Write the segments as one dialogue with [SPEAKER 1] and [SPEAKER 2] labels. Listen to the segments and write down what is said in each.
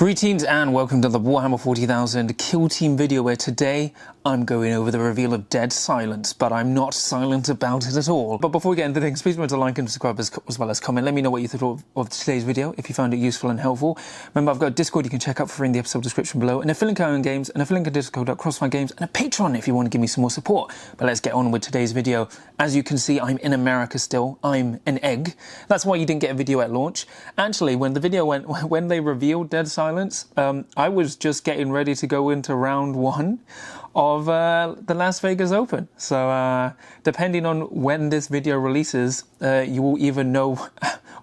[SPEAKER 1] Greetings and welcome to the Warhammer 40,000 Kill Team video, where today I'm going over the reveal of Dead Silence, but I'm not silent about it at all. But before we get into things, please remember to like and subscribe as well as comment. Let me know what you thought of today's video, if you found it useful and helpful. Remember, I've got a Discord you can check out for free in the episode description below, and a affiliate on games, and a affiliate on Discord.crossfiregames, and a Patreon if you want to give me some more support. But let's get on with today's video. As you can see, I'm in America still. I'm an egg. That's why you didn't get a video at launch. Actually, when they revealed Dead Silence, I was just getting ready to go into round one of the Las Vegas Open. So depending on when this video releases, you will either know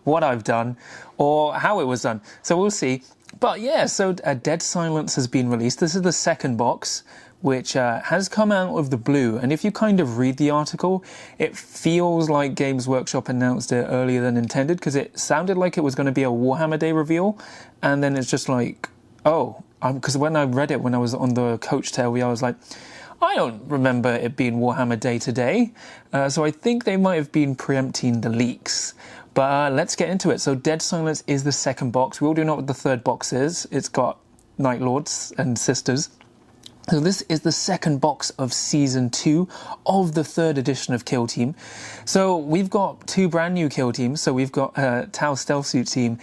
[SPEAKER 1] what I've done or how it was done. So we'll see. But yeah, so Dead Silence has been released. This is the second box, which has come out of the blue. And if you kind of read the article, it feels like Games Workshop announced it earlier than intended, because it sounded like it was going to be a Warhammer Day reveal. And then it's just like, oh, because when I read it when I was on the coach tail, I was like, I don't remember it being Warhammer Day today. So I think they might have been preempting the leaks. But let's get into it. So Dead Silence is the second box. We all do know what the third box is. It's got Night Lords and Sisters. So this is the second box of Season 2 of the third edition of Kill Team. So we've got two brand new Kill Teams. So we've got Tau Stealth Suit Team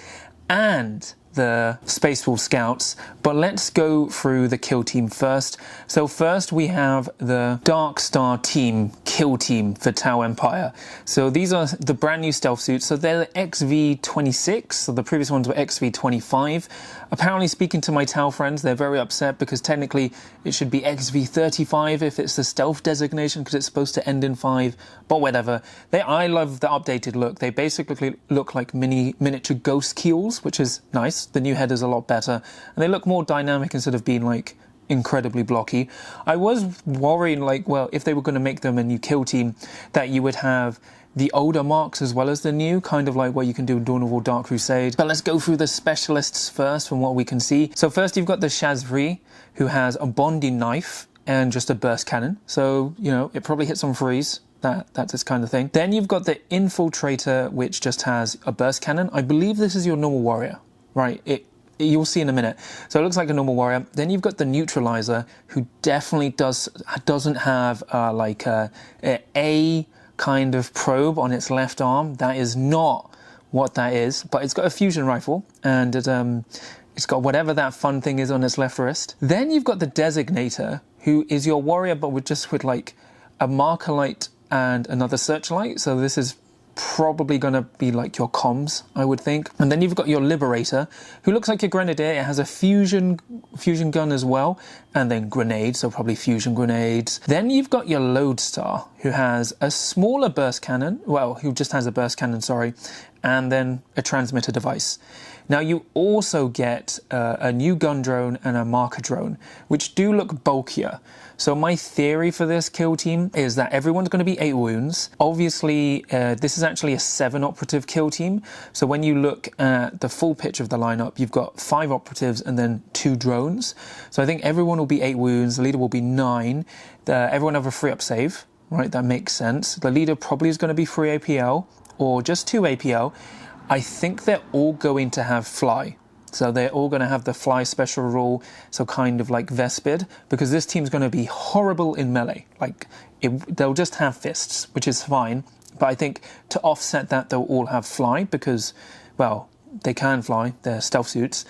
[SPEAKER 1] and the Space Wolf Scouts, but let's go through the Kill Team first. So first we have the Darkstar Team Kill Team for Tau Empire. So these are the brand new stealth suits. So they're the XV26, so the previous ones were XV25. Apparently, speaking to my Tau friends, they're very upset because technically it should be XV35 if it's the stealth designation, because it's supposed to end in 5, but whatever. I love the updated look. They basically look like miniature ghost keels, which is nice. The new head is a lot better, and they look more dynamic instead of being like incredibly blocky. I was worrying, like, well, if they were going to make them a new Kill Team, that you would have the older marks as well as the new, kind of like what you can do in Dawn of War Dark Crusade. But let's go through the specialists first from what we can see. So first you've got the Shazvri, who has a bonding knife and just a burst cannon. So, you know, it probably hits on freeze. That's its kind of thing. Then you've got the Infiltrator, which just has a burst cannon. I believe this is your normal warrior, right? You'll see in a minute. So it looks like a normal warrior. Then you've got the Neutralizer, who definitely doesn't have like a kind of probe on its left arm. That is not what that is, but it's got a fusion rifle, and it's got whatever that fun thing is on its left wrist. Then you've got the Designator, who is your warrior, but with like a marker light and another searchlight. So this is probably going to be like your comms, I would think. And then you've got your Liberator, who looks like your Grenadier. It has a fusion gun as well, and then grenades, so probably fusion grenades. Then you've got your Lodestar, who has a smaller burst cannon, who just has a burst cannon, sorry, and then a transmitter device. Now you also get a new gun drone and a marker drone, which do look bulkier. So my theory for this Kill Team is that everyone's going to be 8 wounds. Obviously, this is actually a 7 operative Kill Team. So when you look at the full pitch of the lineup, you've got 5 operatives and then 2 drones. So I think everyone will be 8 wounds. The leader will be 9. Everyone have a free up save, right? That makes sense. The leader probably is going to be free APL or just 2 APL. I think they're all going to have fly. So they're all going to have the fly special rule, so kind of like Vespid, because this team's going to be horrible in melee. Like, they'll just have fists, which is fine. But I think to offset that, they'll all have fly because, well, they can fly. They're stealth suits.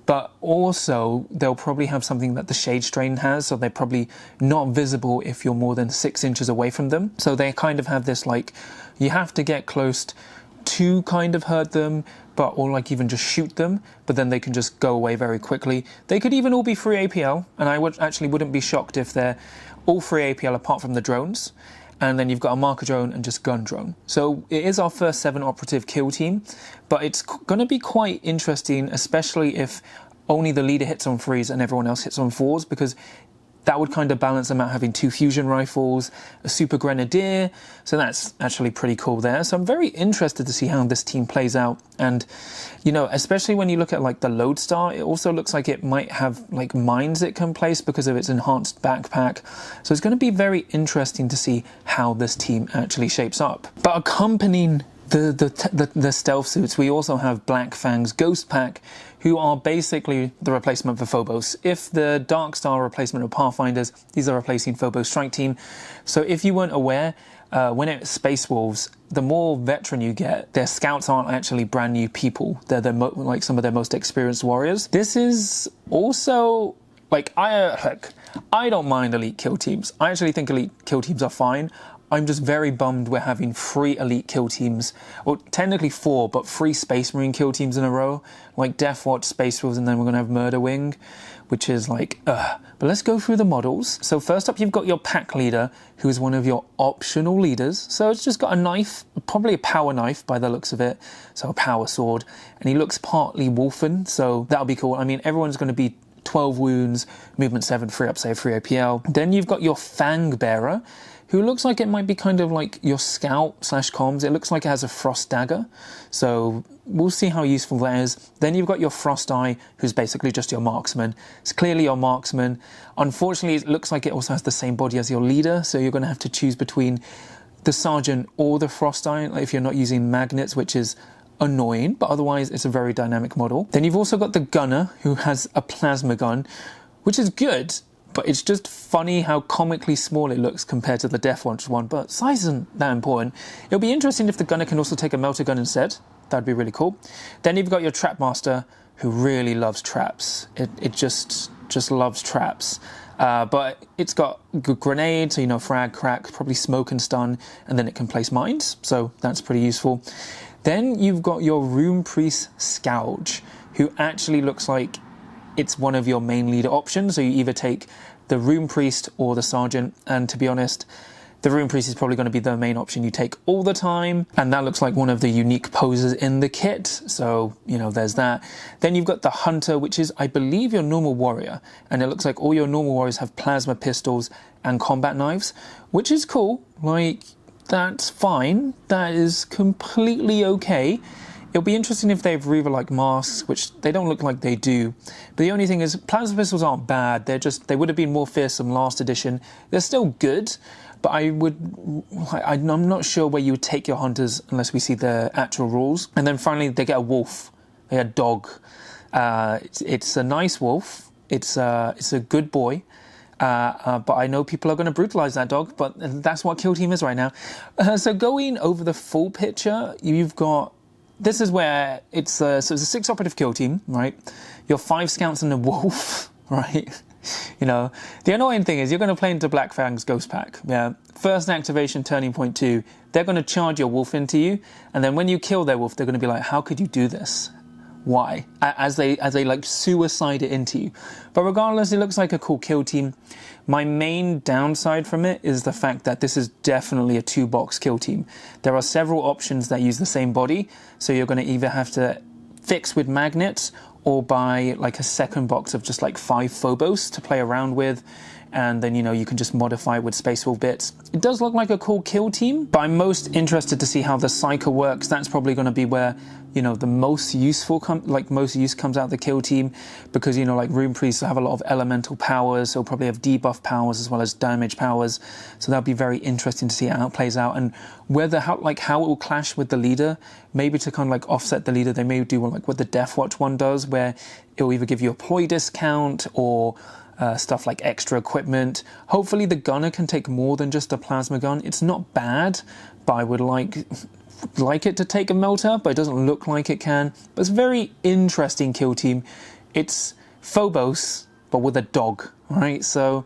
[SPEAKER 1] But also, they'll probably have something that the Shade Strain has, so they're probably not visible if you're more than 6 inches away from them. So they kind of have this, like, you have to get close to kind of hurt them, or like even just shoot them, but then they can just go away very quickly. They could even all be free APL, and I wouldn't be shocked if they're all free APL apart from the drones. And then you've got a marker drone and just gun drone. So it is our first 7 operative Kill Team, but it's going to be quite interesting, especially if only the leader hits on 3s and everyone else hits on 4s, because that would kind of balance them out, having 2 fusion rifles, a super grenadier. So that's actually pretty cool there. So I'm very interested to see how this team plays out. And, you know, especially when you look at like the Lodestar, it also looks like it might have like mines it can place because of its enhanced backpack. So it's going to be very interesting to see how this team actually shapes up. But accompanying the stealth suits, we also have Blackfang's Ghostpack, who are basically the replacement for Phobos. If the Darkstar replacement of Pathfinders, these are replacing Phobos Strike Team. So if you weren't aware, when it's Space Wolves, the more veteran you get, their scouts aren't actually brand new people. They're like some of their most experienced warriors. This is also like I don't mind elite kill teams. I actually think elite kill teams are fine. I'm just very bummed we're having 3 elite kill teams, well, technically 4, but 3 Space Marine kill teams in a row, like Death Watch, Space Wolves, and then we're going to have Murder Wing, which is like, ugh. But let's go through the models. So first up, you've got your pack leader, who is one of your optional leaders. So it's just got a knife, probably a power knife by the looks of it, so a power sword, and he looks partly wolfen, so that'll be cool. I mean, everyone's going to be 12 wounds, movement 7, 3 up save, 3 APL. Then you've got your Fang Bearer, who looks like it might be kind of like your scout / comms. It looks like it has a frost dagger, so we'll see how useful that is. Then you've got your Frost Eye, who's basically just your marksman. It's clearly your marksman. Unfortunately, it looks like it also has the same body as your leader, so you're going to have to choose between the Sergeant or the Frost Eye, like if you're not using magnets, which is annoying, but otherwise it's a very dynamic model. Then you've also got the Gunner, who has a plasma gun, which is good, but it's just funny how comically small it looks compared to the Death Watch one, but size isn't that important. It'll be interesting if the Gunner can also take a melter gun instead. That'd be really cool. Then you've got your Trap Master, who really loves traps. It just loves traps. But it's got good grenade, so you know, frag, crack, probably smoke and stun, and then it can place mines, so that's pretty useful. Then you've got your Rune Priest Scourge, who actually looks like it's one of your main leader options, so you either take the Rune Priest or the Sergeant, and to be honest, the Rune Priest is probably going to be the main option you take all the time, and that looks like one of the unique poses in the kit, so, you know, there's that. Then you've got the Hunter, which is, I believe, your normal warrior, and it looks like all your normal warriors have plasma pistols and combat knives, which is cool. Like, that's fine, that is completely okay. It'll be interesting if they have Reaver-like masks, which they don't look like they do. But the only thing is, plasma pistols aren't bad. They would have been more fearsome last edition. They're still good, but I'm not sure where you would take your hunters unless we see the actual rules. And then finally, they get a wolf. They get a dog. It's a nice wolf. It's a good boy. But I know people are going to brutalize that dog, but that's what Kill Team is right now. So going over the full picture, you've got, this is where it's so it's a 6 operative kill team, right? Your 5 scouts and a wolf, right? You know, the annoying thing is you're going to play into Blackfang's Ghostpack. Yeah, first activation, turning point 2, they're going to charge your wolf into you, and then when you kill their wolf, they're going to be like, how could you do this? Why? As they like suicide it into you. But regardless, it looks like a cool kill team. My main downside from it is the fact that this is definitely a 2-box kill team. There are several options that use the same body, so you're going to either have to fix with magnets or buy like a second box of just like 5 Phobos to play around with, and then, you know, you can just modify it with Space Wolf bits. It does look like a cool kill team, but I'm most interested to see how the cycle works. That's probably going to be where, you know, the most useful most use comes out of the kill team, because, you know, like Rune Priests have a lot of elemental powers, so probably have debuff powers as well as damage powers. So that'll be very interesting to see how it plays out, and whether how it will clash with the leader. Maybe to kind of like offset the leader, they may do like what the Death Watch one does, where it will either give you a ploy discount or stuff like extra equipment. Hopefully the Gunner can take more than just a plasma gun. It's not bad, but I would like it to take a melter, but it doesn't look like it can. But it's a very interesting kill team. It's Phobos, but with a dog, right? So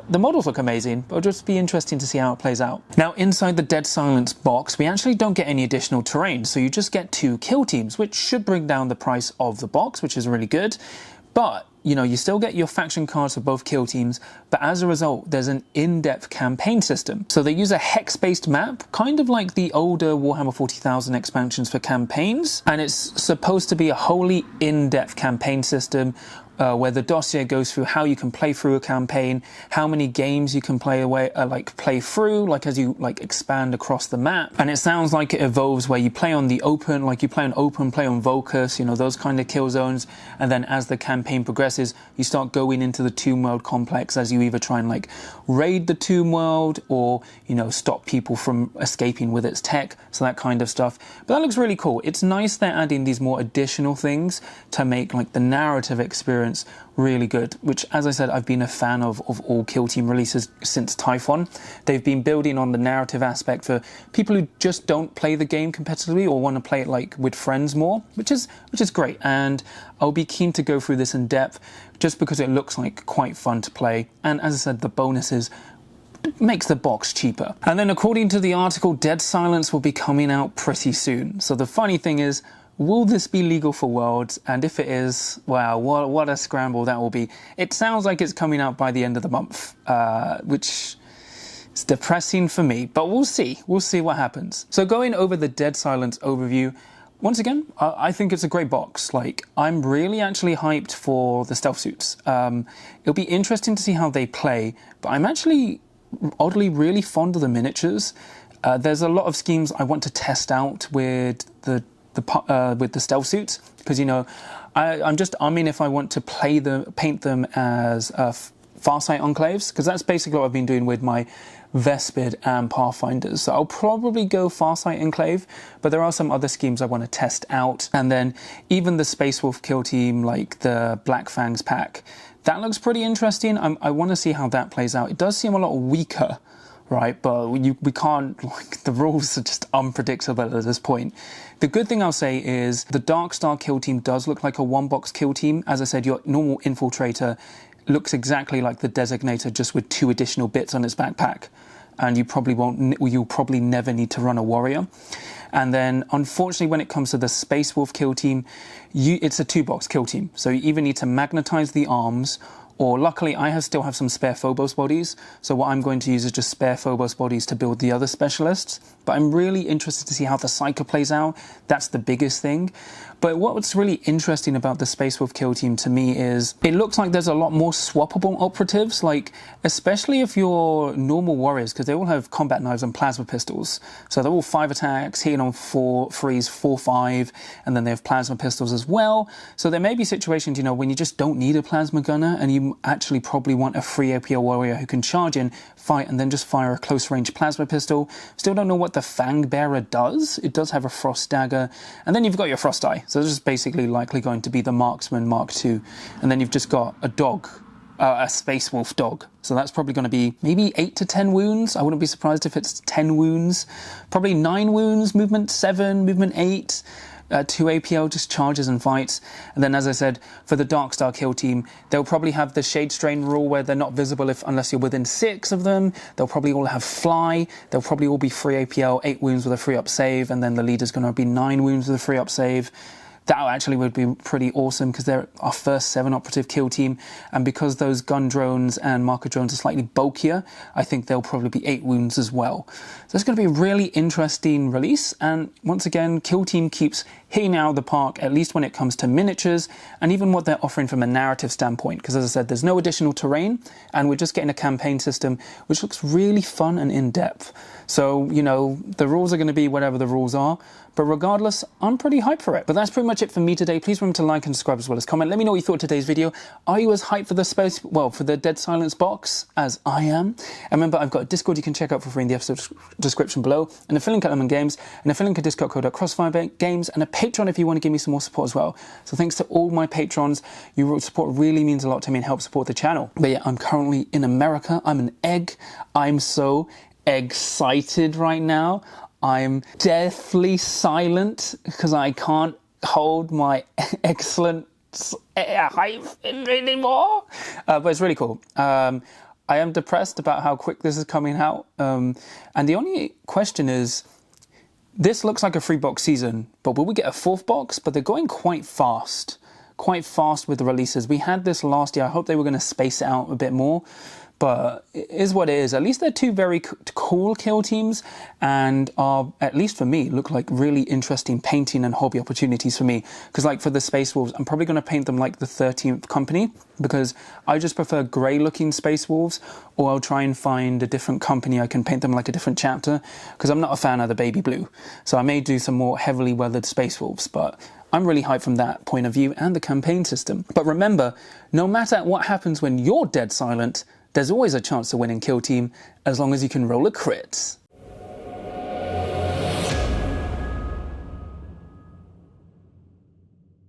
[SPEAKER 1] the models look amazing, but it'll just be interesting to see how it plays out. Now, inside the Dead Silence box, we actually don't get any additional terrain, so you just get 2 kill teams, which should bring down the price of the box, which is really good. But, you know, you still get your faction cards for both kill teams, but as a result, there's an in-depth campaign system. So they use a hex-based map, kind of like the older Warhammer 40,000 expansions for campaigns, and it's supposed to be a wholly in-depth campaign system. where the dossier goes through how you can play through a campaign, how many games you can play through, like as you like expand across the map. And it sounds like it evolves where you play on the open, like you play on open, play on Vocus, you know, those kind of kill zones. And then as the campaign progresses, you start going into the Tomb World complex as you either try and like raid the Tomb World or, you know, stop people from escaping with its tech. So that kind of stuff. But that looks really cool. It's nice they're adding these more additional things to make like the narrative experience really good, which, as I said, I've been a fan of all Kill Team releases since Typhon. They've been building on the narrative aspect for people who just don't play the game competitively or want to play it like with friends more, which is great. And I'll be keen to go through this in depth just because it looks like quite fun to play. And as I said, the bonuses makes the box cheaper. And then according to the article, Dead Silence will be coming out pretty soon. So the funny thing is, will this be legal for Worlds? And if it is, wow, what a scramble that will be. It sounds like it's coming out by the end of the month, which is depressing for me, but we'll see. We'll see what happens. So going over the Dead Silence overview, once again, I think it's a great box. Like, I'm really actually hyped for the stealth suits. It'll be interesting to see how they play, but I'm actually oddly really fond of the miniatures. There's a lot of schemes I want to test out with the stealth suits, because, you know, I'm just umming if I want to paint them as Farsight Enclaves, because that's basically what I've been doing with my Vespid and Pathfinders. So I'll probably go Farsight Enclave, but there are some other schemes I want to test out. And then even the Space Wolf kill team, like the Blackfangs pack, that looks pretty interesting. I want to see how that plays out. It does seem a lot weaker, right? But we can't, like, the rules are just unpredictable at this point. The good thing I'll say is the Darkstar kill team does look like a one-box kill team. As I said, your normal Infiltrator looks exactly like the Designator, just with 2 additional bits on its backpack. And you'll probably never need to run a Warrior. And then, unfortunately, when it comes to the Space Wolf kill team, it's a 2-box kill team. So you either need to magnetize the arms, or luckily I still have some spare Phobos bodies, so what I'm going to use is just spare Phobos bodies to build the other specialists. But I'm really interested to see how the Psyker plays out. That's the biggest thing. But what's really interesting about the Space Wolf kill team to me is it looks like there's a lot more swappable operatives, like especially if you're normal warriors, because they all have combat knives and plasma pistols. So they're all 5 attacks, hitting on 4 threes, 4-5, and then they have plasma pistols as well. So there may be situations, you know, when you just don't need a plasma gunner and you actually probably want a free APL warrior who can charge in, fight, and then just fire a close range plasma pistol. Still don't know what the Fang Bearer does. It does have a Frost Dagger, and then you've got your Frost Eye. So this is basically likely going to be the Marksman Mark II. And then you've just got a dog, a Space Wolf dog. So that's probably going to be maybe 8 to 10 wounds. I wouldn't be surprised if it's 10 wounds. Probably 9 wounds, movement 7, movement 8. 2 APL, just charges and fights. And then, as I said, for the Darkstar kill team, they'll probably have the Shade Strain rule where they're not visible unless you're within 6 of them. They'll probably all have Fly. They'll probably all be free APL, 8 wounds with a free up save, and then the leader's going to be 9 wounds with a free up save. That actually would be pretty awesome because they're our first 7 operative kill team, and because those gun drones and marker drones are slightly bulkier, I think they'll probably be 8 wounds as well. So it's going to be a really interesting release, and once again, Kill Team keeps hitting out of the park, at least when it comes to miniatures and even what they're offering from a narrative standpoint, because as I said, there's no additional terrain and we're just getting a campaign system which looks really fun and in-depth. So, you know, the rules are going to be whatever the rules are, but regardless, I'm pretty hyped for it. But that's pretty much it for me today. Please remember to like and subscribe as well as comment. Let me know what you thought of today's video. Are you as hyped for the Dead Silence box as I am? And remember, I've got a Discord you can check out for free in the episode description below, and a link at Lemon Games, and a link at Discord code at Crossfire Games, and a Patreon if you want to give me some more support as well. So thanks to all my patrons. Your support really means a lot to me and helps support the channel. But yeah, I'm currently in America. I'm an egg. I'm so excited right now. I'm deathly silent because I can't hold my excellent hype anymore. But it's really cool. I am depressed about how quick this is coming out. And the only question is, this looks like a 3-box season, but will we get a 4th box? But they're going quite fast with the releases. We had this last year. I hope they were going to space it out a bit more.
[SPEAKER 2] but it is what it is. At least they're two very cool kill teams, and are, at least for me, look like really interesting painting and hobby opportunities for me. Because like for the Space Wolves, I'm probably going to paint them like the 13th company, because I just prefer grey looking Space Wolves, or I'll try and find a different company I can paint them like a different chapter, because I'm not a fan of the baby blue. So I may do some more heavily weathered Space Wolves, but I'm really hyped from that point of view and the campaign system. But remember, no matter what happens when you're dead silent, there's always a chance to win in Kill Team, as long as you can roll a crit.